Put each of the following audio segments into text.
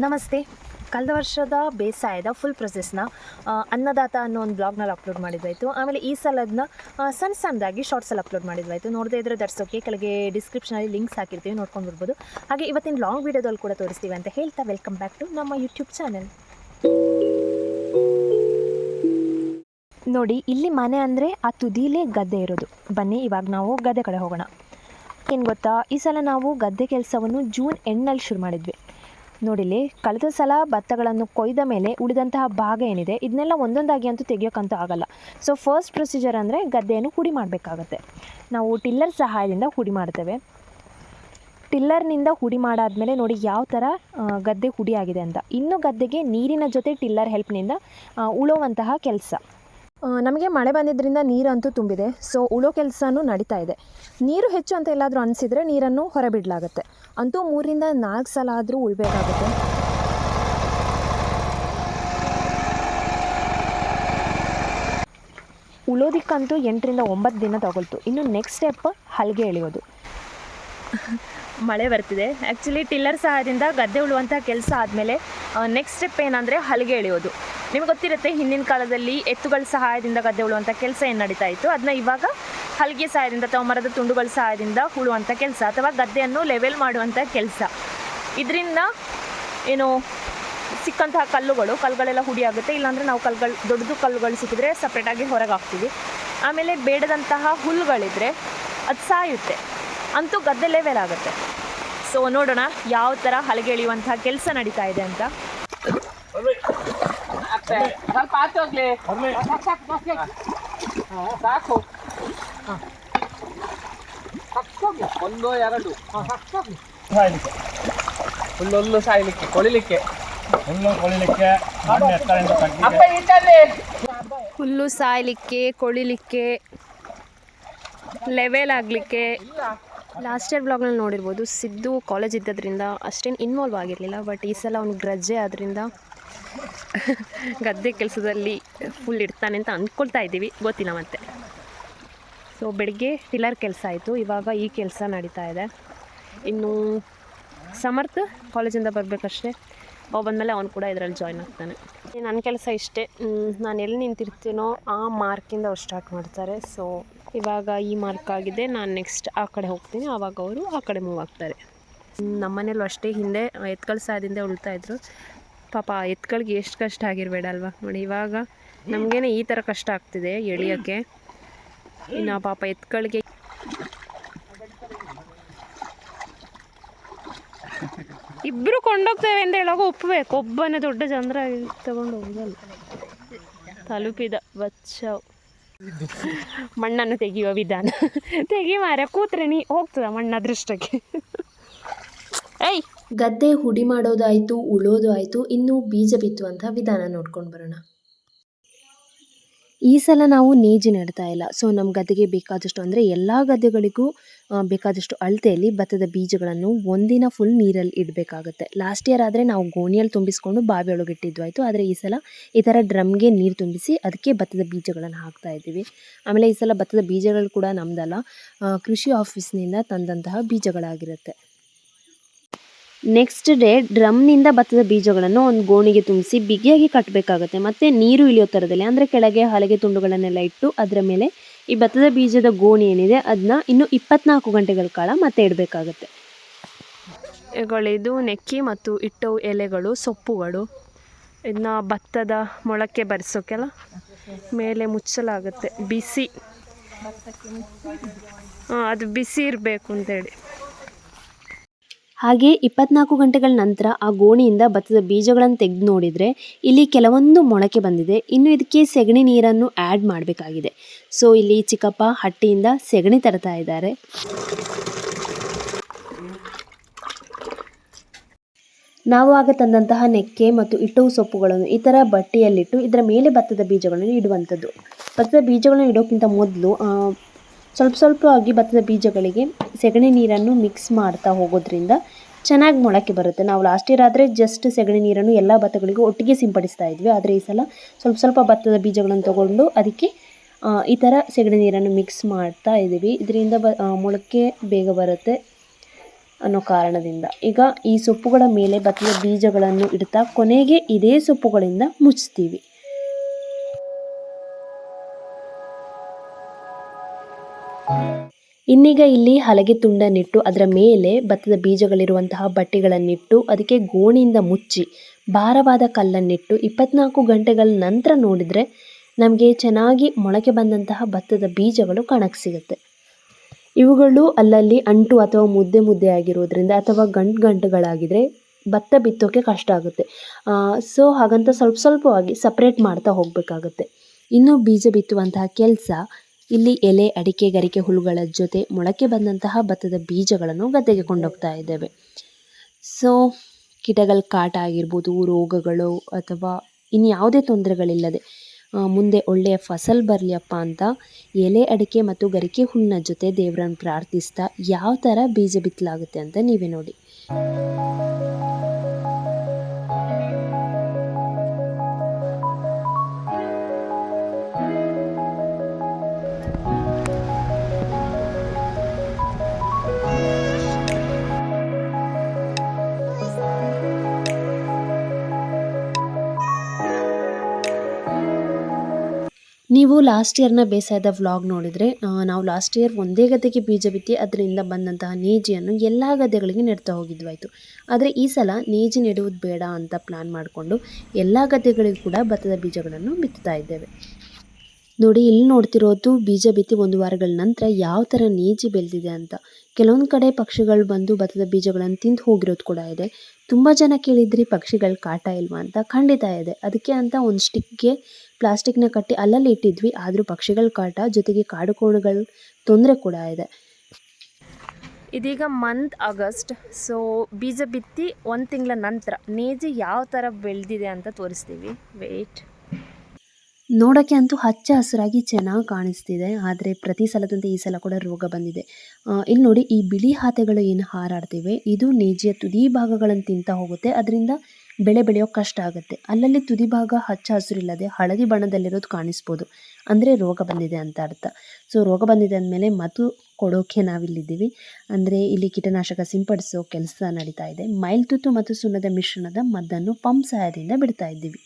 ನಮಸ್ತೆ. ಕಳೆದ ವರ್ಷದ ಬೇಸಾಯದ ಫುಲ್ ಪ್ರೊಸೆಸ್ನ ಅನ್ನದಾತ ಅನ್ನೋ ಒಂದು ಬ್ಲಾಗ್ನಲ್ಲಿ ಅಪ್ಲೋಡ್ ಮಾಡಿದ್ವಾಯಿತು. ಆಮೇಲೆ ಈ ಸಲದನ್ನ ಸಣ್ಣದಾಗಿ ಶಾರ್ಟ್ಸಲ್ಲಿ ಅಪ್ಲೋಡ್ ಮಾಡಿದ್ವಾಯಿತು. ನೋಡದೇ ಇದ್ರೆ ದರ್ಸೋಕೆ ಕೆಳಗೆ ಡಿಸ್ಕ್ರಿಪ್ಷನಲ್ಲಿ ಲಿಂಕ್ಸ್ ಹಾಕಿರ್ತೀವಿ, ನೋಡ್ಕೊಂಡು ಬರ್ಬೋದು. ಹಾಗೆ ಇವತ್ತಿನ ಲಾಂಗ್ ವೀಡಿಯೋದಲ್ಲಿ ಕೂಡ ತೋರಿಸ್ತೀವಿ ಅಂತ ಹೇಳ್ತಾ ವೆಲ್ಕಮ್ ಬ್ಯಾಕ್ ಟು ನಮ್ಮ ಯೂಟ್ಯೂಬ್ ಚಾನಲ್. ನೋಡಿ, ಇಲ್ಲಿ ಮನೆ ಅಂದರೆ ಆ ತುದಿಲೇ ಗದ್ದೆ ಇರೋದು. ಬನ್ನಿ ಇವಾಗ ನಾವು ಗದ್ದೆ ಕಡೆ ಹೋಗೋಣ. ಏನು ಗೊತ್ತಾ, ಈ ಸಲ ನಾವು ಗದ್ದೆ ಕೆಲಸವನ್ನು ಜೂನ್ ಎಂಡ್ನಲ್ಲಿ ಶುರು ಮಾಡಿದ್ವಿ. ನೋಡಿಲಿ, ಕಳೆದ ಸಲ ಭತ್ತಗಳನ್ನು ಕೊಯ್ದ ಮೇಲೆ ಉಳಿದಂತಹ ಭಾಗ ಏನಿದೆ ಇದನ್ನೆಲ್ಲ ಒಂದೊಂದಾಗಿ ಅಂತೂ ತೆಗಿಯೋಕ್ಕಂತೂ ಆಗಲ್ಲ. ಸೊ ಫಸ್ಟ್ ಪ್ರೊಸೀಜರ್ ಅಂದರೆ ಗದ್ದೆಯನ್ನು ಹುಡಿ ಮಾಡಬೇಕಾಗತ್ತೆ. ನಾವು ಟಿಲ್ಲರ್ ಸಹಾಯದಿಂದ ಹುಡಿ ಮಾಡ್ತೇವೆ. ಟಿಲ್ಲರ್ನಿಂದ ಹುಡಿ ಮಾಡಾದಮೇಲೆ ನೋಡಿ ಯಾವ ಥರ ಗದ್ದೆ ಹುಡಿ ಆಗಿದೆ ಅಂತ. ಇನ್ನು ಗದ್ದೆಗೆ ನೀರಿನ ಜೊತೆ ಟಿಲ್ಲರ್ ಹೆಲ್ಪ್ನಿಂದ ಉಳುವಂತಹ ಕೆಲಸ. ನಮಗೆ ಮಳೆ ಬಂದಿದ್ದರಿಂದ ನೀರಂತೂ ತುಂಬಿದೆ. ಸೊ ಉಳೋ ಕೆಲಸನೂ ನಡೀತಾ ಇದೆ. ನೀರು ಹೆಚ್ಚು ಅಂತ ಎಲ್ಲಾದರೂ ಅನಿಸಿದರೆ ನೀರನ್ನು ಹೊರಬಿಡಲಾಗುತ್ತೆ. ಅಂತೂ 3 ರಿಂದ 4 ಸಲ ಆದರೂ ಉಳಬೇಕಾಗುತ್ತೆ. ಉಳೋದಕ್ಕಂತೂ 8 ರಿಂದ 9 ದಿನ ತಗೊಳ್ತು. ಇನ್ನು ನೆಕ್ಸ್ಟ್ ಸ್ಟೆಪ್ ಹಲ್ಗೆ ಎಳೆಯೋದು. ಮಳೆ ಬರ್ತಿದೆ. ಆ್ಯಕ್ಚುಲಿ ಟಿಲ್ಲರ್ ಸಹಾಯದಿಂದ ಗದ್ದೆ ಉಳುವಂಥ ಕೆಲಸ ಆದಮೇಲೆ ನೆಕ್ಸ್ಟ್ ಸ್ಟೆಪ್ ಏನಂದರೆ ಹಲ್ಗೆ ಎಳೆಯೋದು. ನಿಮ್ಗೆ ಗೊತ್ತಿರುತ್ತೆ, ಹಿಂದಿನ ಕಾಲದಲ್ಲಿ ಎತ್ತುಗಳ ಸಹಾಯದಿಂದ ಗದ್ದೆ ಉಳುವಂಥ ಕೆಲಸ ಏನು ನಡೀತಾ ಇತ್ತು, ಅದನ್ನ ಇವಾಗ ಹಲ್ಗೆ ಸಹಾಯದಿಂದ ಅಥವಾ ಮರದ ತುಂಡುಗಳ ಸಹಾಯದಿಂದ ಉಳುವಂಥ ಕೆಲಸ ಅಥವಾ ಗದ್ದೆಯನ್ನು ಲೆವೆಲ್ ಮಾಡುವಂಥ ಕೆಲಸ. ಇದರಿಂದ ಏನು ಸಿಕ್ಕಂತಹ ಕಲ್ಲುಗಳೆಲ್ಲ ಹುಡಿ ಆಗುತ್ತೆ. ಇಲ್ಲಾಂದರೆ ನಾವು ದೊಡ್ಡದು ಕಲ್ಲುಗಳು ಸಿಕ್ಕಿದ್ರೆ ಸಪ್ರೇಟಾಗಿ ಹೊರಗೆ ಹಾಕ್ತೀವಿ. ಆಮೇಲೆ ಬೇಡದಂತಹ ಹುಲ್ಲುಗಳಿದ್ರೆ ಅದು ಸಾಯುತ್ತೆ. ಅಂತೂ ಗದ್ದೆ ಲೆವೆಲ್ ಆಗುತ್ತೆ. ಸೊ ನೋಡೋಣ ಯಾವ ಥರ ಹಲಗೆ ಎಳೆಯುವಂಥ ಕೆಲಸ ನಡೀತಾ ಇದೆ ಅಂತ. ಹುಲ್ಲು ಸಾಯ್ಲಿಕ್ಕೆ ಕೊಳಿಲಿಕ್ಕೆ ಹುಲ್ಲು ಸಾಯಲಿಕ್ಕೆ, ಕೊಳಿಲಿಕ್ಕೆ, ಲೆವೆಲ್ ಆಗಲಿಕ್ಕೆ. ಲಾಸ್ಟ್ ಇಯರ್ ಬ್ಲಾಗ್ನಲ್ಲಿ ನೋಡಿರ್ಬೋದು, ಸಿದ್ದು ಕಾಲೇಜ್ ಇದ್ದದ್ರಿಂದ ಅಷ್ಟೇನು ಇನ್ವಾಲ್ವ್ ಆಗಿರಲಿಲ್ಲ. ಬಟ್ ಈ ಸಲ ಅವ್ನಿಗೆ ರಜೆ ಆದ್ದರಿಂದ ಗದ್ದೆ ಕೆಲಸದಲ್ಲಿ ಫುಲ್ ಇರ್ತಾನೆ ಅಂತ ಅಂದ್ಕೊಳ್ತಾ ಇದ್ದೀವಿ, ಗೊತ್ತಿಲ್ಲ ಮತ್ತೆ. ಸೊ ಬೆಳಗ್ಗೆ ಟಿಲ್ಲರ್ ಕೆಲಸ ಆಯಿತು, ಇವಾಗ ಈ ಕೆಲಸ ನಡೀತಾ ಇದೆ. ಇನ್ನು ಸಮರ್ಥ ಕಾಲೇಜಿಂದ ಬರಬೇಕಷ್ಟೇ. ಅವು ಬಂದಮೇಲೆ ಅವನು ಕೂಡ ಇದರಲ್ಲಿ ಜಾಯ್ನ್ ಆಗ್ತಾನೆ. ನನ್ನ ಕೆಲಸ ಇಷ್ಟೇ. ನಾನು ಎಲ್ಲಿ ನಿಂತಿರ್ತೀನೋ ಆ ಮಾರ್ಕಿಂದ ಅವ್ರು ಸ್ಟಾರ್ಟ್ ಮಾಡ್ತಾರೆ. ಸೊ ಇವಾಗ ಈ ಮಾರ್ಕ್ ಆಗಿದೆ, ನಾನು ನೆಕ್ಸ್ಟ್ ಆ ಕಡೆ ಹೋಗ್ತೀನಿ, ಆವಾಗ ಅವರು ಆ ಕಡೆ ಮೂವ್ ಆಗ್ತಾರೆ. ನಮ್ಮನೇಲೂ ಅಷ್ಟೇ, ಹಿಂದೆ ಎತ್ಕಳ ಸಹಾಯದಿಂದ ಉಳ್ತಾಯಿದ್ರು. ಪಾಪ ಎತ್ಗಳಿಗೆ ಎಷ್ಟು ಕಷ್ಟ ಆಗಿರಬೇಡ ಅಲ್ವಾ. ನೋಡಿ, ಇವಾಗ ನಮಗೇನೆ ಈ ಥರ ಕಷ್ಟ ಆಗ್ತಿದೆ ಎಳಿಯೋಕ್ಕೆ, ಇನ್ನು ಪಾಪ ಎತ್ಗಳಿಗೆ. ಇಬ್ಬರು ಕೊಂಡೋಗ್ತೇವೆ ಅಂತ ಹೇಳುವಾಗ ಒಪ್ಪಬೇಕು. ಒಬ್ಬನೇ ದೊಡ್ಡ ಚಂದ್ರ ತಗೊಂಡು ಹೋಗಲ್ಲ. ತಲುಪಿದ ಬಚ್ಚಾವ್. ಮಣ್ಣನ್ನು ತೆಗೆಯುವ ವಿಧಾನ ತೆಗಿ ಮಾರ, ಕೂತ್ರೆ ನೀ ಹೋಗ್ತದ ಮಣ್ಣು ಅದೃಷ್ಟಕ್ಕೆ. ಗದ್ದೆ ಹುಡಿ ಮಾಡೋದಾಯಿತು, ಉಳೋದು ಆಯಿತು. ಇನ್ನು ಬೀಜ ಬಿತ್ತುವಂಥ ವಿಧಾನ ನೋಡ್ಕೊಂಡು ಬರೋಣ. ಈ ಸಲ ನಾವು ನೇಜಿ ನೆಡ್ತಾ ಇಲ್ಲ. ಸೊ ನಮ್ಮ ಗದ್ದೆಗೆ ಬೇಕಾದಷ್ಟು ಅಂದರೆ ಎಲ್ಲ ಗದ್ದೆಗಳಿಗೂ ಬೇಕಾದಷ್ಟು ಅಳತೆಯಲ್ಲಿ ಭತ್ತದ ಬೀಜಗಳನ್ನು ಒಂದಿನ ಫುಲ್ ನೀರಲ್ಲಿ ಇಡಬೇಕಾಗುತ್ತೆ. ಲಾಸ್ಟ್ ಇಯರ್ ಆದರೆ ನಾವು ಗೋಣಿಯಲ್ಲಿ ತುಂಬಿಸ್ಕೊಂಡು ಬಾವಿ ಒಳಗೆ ಇಟ್ಟಿದ್ವಾಯಿತು. ಆದರೆ ಈ ಸಲ ಈ ಥರ ಡ್ರಮ್ಗೆ ನೀರು ತುಂಬಿಸಿ ಅದಕ್ಕೆ ಭತ್ತದ ಬೀಜಗಳನ್ನು ಹಾಕ್ತಾ ಇದ್ದೀವಿ. ಆಮೇಲೆ ಈ ಸಲ ಭತ್ತದ ಬೀಜಗಳು ಕೂಡ ನಮ್ಮದಲ್ಲ, ಕೃಷಿ ಆಫೀಸ್ನಿಂದ ತಂದಂತಹ ಬೀಜಗಳಾಗಿರುತ್ತೆ. ನೆಕ್ಸ್ಟ್ ಡೇ ಡ್ರಮ್ನಿಂದ ಭತ್ತದ ಬೀಜಗಳನ್ನು ಒಂದು ಗೋಣಿಗೆ ತುಂಬಿಸಿ ಬಿಗಿಯಾಗಿ ಕಟ್ಟಬೇಕಾಗುತ್ತೆ. ಮತ್ತು ನೀರು ಇಳಿಯೋ ಥರದಲ್ಲಿ, ಅಂದರೆ ಕೆಳಗೆ ಹಲಗೆ ತುಂಡುಗಳನ್ನೆಲ್ಲ ಇಟ್ಟು ಅದರ ಮೇಲೆ ಈ ಭತ್ತದ ಬೀಜದ ಗೋಣಿ ಏನಿದೆ ಅದನ್ನ ಇನ್ನು 24 ಗಂಟೆಗಳ ಕಾಲ ಮತ್ತೆ ಇಡಬೇಕಾಗತ್ತೆ. ಇದು ನೆಕ್ಕಿ ಮತ್ತು ಇಟ್ಟು ಎಲೆಗಳು, ಸೊಪ್ಪುಗಳು. ಇದನ್ನ ಭತ್ತದ ಮೊಳಕೆ ಬರಿಸೋಕ್ಕೆಲ್ಲ ಮೇಲೆ ಮುಚ್ಚಲಾಗುತ್ತೆ. ಬಿಸಿ, ಅದು ಬಿಸಿ ಇರಬೇಕು ಅಂತೇಳಿ. ಹಾಗೆ 24 ಗಂಟೆಗಳ ನಂತರ ಆ ಗೋಣಿಯಿಂದ ಭತ್ತದ ಬೀಜಗಳನ್ನು ತೆಗೆದು ನೋಡಿದರೆ ಇಲ್ಲಿ ಕೆಲವೊಂದು ಮೊಳಕೆ ಬಂದಿದೆ. ಇನ್ನು ಇದಕ್ಕೆ ಸೆಗಣಿ ನೀರನ್ನು ಆ್ಯಡ್ ಮಾಡಬೇಕಾಗಿದೆ. ಸೊ ಇಲ್ಲಿ ಚಿಕ್ಕಪ್ಪ ಹಟ್ಟಿಯಿಂದ ಸೆಗಣಿ ತರ್ತಾ ಇದ್ದಾರೆ. ನಾವು ಆಗ ತಂದಂತಹ ನೆಕ್ಕೆ ಮತ್ತು ಇಟ್ಟವು ಸೊಪ್ಪುಗಳನ್ನು ಈ ಥರ ಬಟ್ಟೆಯಲ್ಲಿಟ್ಟು ಇದರ ಮೇಲೆ ಭತ್ತದ ಬೀಜಗಳನ್ನು ಇಡುವಂಥದ್ದು. ಭತ್ತದ ಬೀಜಗಳನ್ನು ಇಡೋಕ್ಕಿಂತ ಮೊದಲು ಸ್ವಲ್ಪವಾಗಿ ಭತ್ತದ ಬೀಜಗಳಿಗೆ ಸೆಗಣಿ ನೀರನ್ನು ಮಿಕ್ಸ್ ಮಾಡ್ತಾ ಹೋಗೋದ್ರಿಂದ ಚೆನ್ನಾಗಿ ಮೊಳಕೆ ಬರುತ್ತೆ. ನಾವು ಲಾಸ್ಟ್ ಇಯರ್ ಆದರೆ ಜಸ್ಟ್ ಸೆಗಣಿ ನೀರನ್ನು ಎಲ್ಲ ಭತ್ತಗಳಿಗೂ ಒಟ್ಟಿಗೆ ಸಿಂಪಡಿಸ್ತಾ ಇದ್ವಿ. ಆದರೆ ಈ ಸಲ ಸ್ವಲ್ಪ ಭತ್ತದ ಬೀಜಗಳನ್ನು ತಗೊಂಡು ಅದಕ್ಕೆ ಈ ಥರ ಸೆಗಣಿ ನೀರನ್ನು ಮಿಕ್ಸ್ ಮಾಡ್ತಾ ಇದ್ದೀವಿ. ಇದರಿಂದ ಮೊಳಕೆ ಬೇಗ ಬರುತ್ತೆ. ಅನ್ನೋ ಕಾರಣದಿಂದ. ಈಗ ಈ ಸೊಪ್ಪುಗಳ ಮೇಲೆ ಭತ್ತದ ಬೀಜಗಳನ್ನು ಇಡ್ತಾ ಕೊನೆಗೆ ಇದೇ ಸೊಪ್ಪುಗಳಿಂದ ಮುಚ್ಚ್ತೀವಿ. ಇನ್ನೀಗ ಇಲ್ಲಿ ಹಲಗೆ ತುಂಡನ್ನಿಟ್ಟು ಅದರ ಮೇಲೆ ಭತ್ತದ ಬೀಜಗಳಿರುವಂತಹ ಬಟ್ಟೆಗಳನ್ನಿಟ್ಟು ಅದಕ್ಕೆ ಗೋಣಿಯಿಂದ ಮುಚ್ಚಿ ಭಾರವಾದ ಕಲ್ಲನ್ನಿಟ್ಟು 24 ಗಂಟೆಗಳ ನಂತರ ನೋಡಿದರೆ ನಮಗೆ ಚೆನ್ನಾಗಿ ಮೊಳಕೆ ಬಂದಂತಹ ಭತ್ತದ ಬೀಜಗಳು ಕಾಣಕ್ಕೆ ಸಿಗುತ್ತೆ. ಇವುಗಳು ಅಲ್ಲಲ್ಲಿ ಅಂಟು ಅಥವಾ ಮುದ್ದೆ ಮುದ್ದೆ ಆಗಿರೋದ್ರಿಂದ ಅಥವಾ ಗಂಟುಗಳಾಗಿದ್ರೆ ಭತ್ತ ಬಿತ್ತೋಕೆ ಕಷ್ಟ ಆಗುತ್ತೆ. ಸೊ ಹಾಗಂತ ಸ್ವಲ್ಪ ಸ್ವಲ್ಪವಾಗಿ ಸಪ್ರೇಟ್ ಮಾಡ್ತಾ ಹೋಗಬೇಕಾಗುತ್ತೆ. ಇನ್ನು ಬೀಜ ಬಿತ್ತುವಂತಹ ಕೆಲಸ, ಇಲ್ಲಿ ಎಲೆ, ಅಡಿಕೆ, ಗರಿಕೆ ಹುಳುಗಳ ಜೊತೆ ಮೊಳಕೆ ಬಂದಂತಹ ಭತ್ತದ ಬೀಜಗಳನ್ನು ಗದ್ದೆಗೆ ಕೊಂಡೋಗ್ತಾ ಇದ್ದೇವೆ. ಸೊ ಕೀಟಗಳ ಕಾಟ ಆಗಿರ್ಬೋದು, ರೋಗಗಳು ಅಥವಾ ಇನ್ಯಾವುದೇ ತೊಂದರೆಗಳಿಲ್ಲದೆ ಮುಂದೆ ಒಳ್ಳೆಯ ಫಸಲ್ ಬರಲಿಯಪ್ಪ ಅಂತ ಎಲೆ, ಅಡಿಕೆ ಮತ್ತು ಗರಿಕೆ ಹುಲ್ಲಿನ ಜೊತೆ ದೇವರನ್ನು ಪ್ರಾರ್ಥಿಸ್ತಾ ಯಾವ ಥರ ಬೀಜ ಬಿತ್ತಲಾಗುತ್ತೆ ಅಂತ ನೀವೇ ನೋಡಿ. ನೀವು ಲಾಸ್ಟ್ ಇಯರ್ನ ಬೇಸಾಯದ ವ್ಲಾಗ್ ನೋಡಿದರೆ ನಾವು ಲಾಸ್ಟ್ ಇಯರ್ ಒಂದೇ ಗದ್ದೆಗೆ ಬೀಜ ಬಿತ್ತಿ ಅದರಿಂದ ಬಂದಂತಹ ನೇಜಿಯನ್ನು ಎಲ್ಲ ಗದ್ದೆಗಳಿಗೆ ನೆಡ್ತಾ ಹೋಗಿದ್ವಾಯಿತು. ಆದರೆ ಈ ಸಲ ನೇಜಿ ನೆಡುವುದು ಬೇಡ ಅಂತ ಪ್ಲ್ಯಾನ್ ಮಾಡಿಕೊಂಡು ಎಲ್ಲ ಗದ್ದೆಗಳಿಗೂ ಕೂಡ ಭತ್ತದ ಬೀಜಗಳನ್ನು ಬಿತ್ತುತ್ತಾ ಇದ್ದೇವೆ. ನೋಡಿ, ಇಲ್ಲಿ ನೋಡ್ತಿರೋದು ಬೀಜ ಬಿತ್ತಿ 1 ವಾರಗಳ ನಂತರ ಯಾವ ಥರ ನೇಜಿ ಬೆಳೆದಿದೆ ಅಂತ. ಕೆಲವೊಂದು ಕಡೆ ಪಕ್ಷಿಗಳು ಬಂದು ಭತ್ತದ ಬೀಜಗಳನ್ನು ತಿಂದು ಹೋಗಿರೋದು ಕೂಡ ಇದೆ. ತುಂಬ ಜನ ಕೇಳಿದ್ರಿ ಪಕ್ಷಿಗಳು ಕಾಟ ಇಲ್ವಾ ಅಂತ. ಖಂಡಿತ ಇದೆ. ಅದಕ್ಕೆ ಅಂತ ಒಂದು ಸ್ಟಿಕ್ಗೆ ಪ್ಲಾಸ್ಟಿಕ್ನ ಕಟ್ಟಿ ಅಲ್ಲಲ್ಲಿ ಇಟ್ಟಿದ್ವಿ. ಆದರೂ ಪಕ್ಷಿಗಳ ಕಾಟ ಜೊತೆಗೆ ಕಾಡು ಕೋಣಗಳ ತೊಂದರೆ ಕೂಡ ಇದೆ. ಇದೀಗ ಮಂತ್ ಆಗಸ್ಟ್. ಸೊ ಬೀಜ ಬಿತ್ತಿ 1 ತಿಂಗಳ ನಂತರ ನೇಜಿ ಯಾವ ಥರ ಬೆಳೆದಿದೆ ಅಂತ ತೋರಿಸ್ತೀವಿ. ವೇಟ್. ನೋಡೋಕ್ಕೆ ಅಂತೂ ಹಚ್ಚ ಹಸಿರಾಗಿ ಚೆನ್ನಾಗಿ ಕಾಣಿಸ್ತಿದೆ. ಆದರೆ ಪ್ರತಿ ಸಲದಂತೆ ಈ ಸಲ ಕೂಡ ರೋಗ ಬಂದಿದೆ. ಇಲ್ಲಿ ನೋಡಿ, ಈ ಬಿಳಿ ಹಾತೆಗಳು ಏನು ಹಾರಾಡ್ತಿವೆ ಇದು ನೇಜಿಯ ತುದಿ ಭಾಗಗಳನ್ನು ತಿಂತಾ ಹೋಗುತ್ತೆ. ಅದರಿಂದ ಬೆಳೆ ಬೆಳೆಯೋಕ್ಕೆ ಕಷ್ಟ ಆಗುತ್ತೆ. ಅಲ್ಲಲ್ಲಿ ತುದಿ ಭಾಗ ಹಚ್ಚ ಹಸಿರಿಲ್ಲದೆ ಹಳದಿ ಬಣ್ಣದಲ್ಲಿರೋದು ಕಾಣಿಸ್ಬೋದು. ಅಂದರೆ ರೋಗ ಬಂದಿದೆ ಅಂತ ಅರ್ಥ. ಸೊ ರೋಗ ಬಂದಿದೆ ಅಂದಮೇಲೆ ಮದ್ದು ಕೊಡೋಕ್ಕೆ ನಾವಿಲ್ಲಿದ್ದೀವಿ. ಅಂದರೆ ಇಲ್ಲಿ ಕೀಟನಾಶಕ ಸಿಂಪಡಿಸೋ ಕೆಲಸ ನಡೀತಾ ಇದೆ. ಮೈಲ್ತುತ್ತು ಮತ್ತು ಸುಣ್ಣದ ಮಿಶ್ರಣದ ಮದ್ದನ್ನು ಪಂಪ್ ಸಹಾಯದಿಂದ ಬಿಡ್ತಾ ಇದ್ದೀವಿ.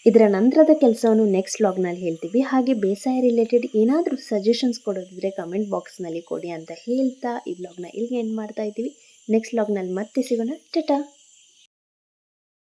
ಇದರ ನಂತರದ ಕೆಲಸವನ್ನು ನೆಕ್ಸ್ಟ್ ವ್ಲಾಗ್ನಲ್ಲಿ ಹೇಳ್ತೀವಿ. ಹಾಗೆ ಬೇಸಾಯ ರಿಲೇಟೆಡ್ ಏನಾದರೂ ಸಜೆಷನ್ಸ್ ಕೊಡೋದಿದ್ರೆ ಕಮೆಂಟ್ ಬಾಕ್ಸ್ನಲ್ಲಿ ಕೊಡಿ ಅಂತ ಹೇಳ್ತಾ ಈ ವ್ಲಾಗ್ನ ಇಲ್ಲಿಗೆ ಎಂಡ್ ಮಾಡ್ತಾ ಇದ್ದೀವಿ. ನೆಕ್ಸ್ಟ್ ವ್ಲಾಗ್ನಲ್ಲಿ ಮತ್ತೆ ಸಿಗೋಣ. ಟಾಟಾ.